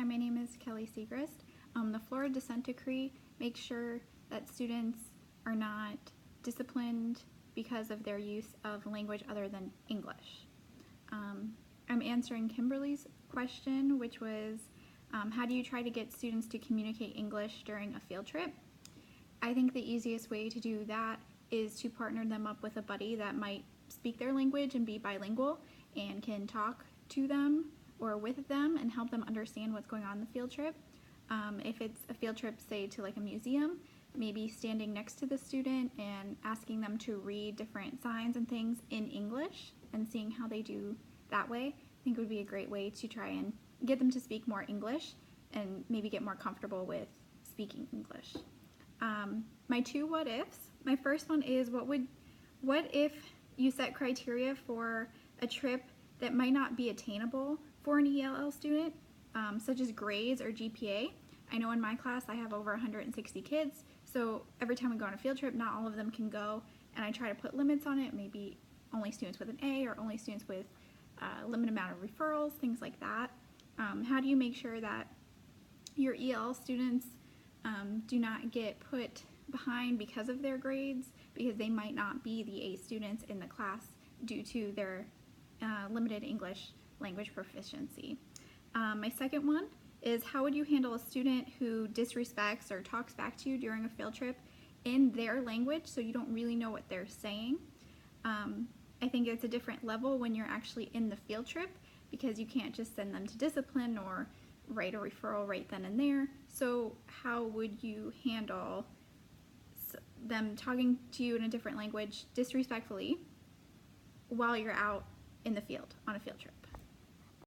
Hi, my name is Kelly Segrist. The Florida Dissent Decree makes sure that students are not disciplined because of their use of language other than English. I'm answering Kimberly's question, which was, how do you try to get students to communicate English during a field trip? I think the easiest way to do that is to partner them up with a buddy that might speak their language and be bilingual and can talk to them or with them and help them understand what's going on in the field trip. If it's a field trip, say to like a museum, maybe standing next to the student and asking them to read different signs and things in English and seeing how they do that way, I think would be a great way to try and get them to speak more English and maybe get more comfortable with speaking English. My two what ifs. My first one is what if you set criteria for a trip that might not be attainable for an ELL student, such as grades or GPA. I know in my class I have over 160 kids, so every time we go on a field trip, not all of them can go, and I try to put limits on it, maybe only students with an A or only students with a limited amount of referrals, things like that. How do you make sure that your ELL students do not get put behind because of their grades, because they might not be the A students in the class due to their limited English language proficiency. My second one is, how would you handle a student who disrespects or talks back to you during a field trip in their language so you don't really know what they're saying? I think it's a different level when you're actually in the field trip, because you can't just send them to discipline or write a referral right then and there. So how would you handle them talking to you in a different language disrespectfully while you're out in the field on a field trip?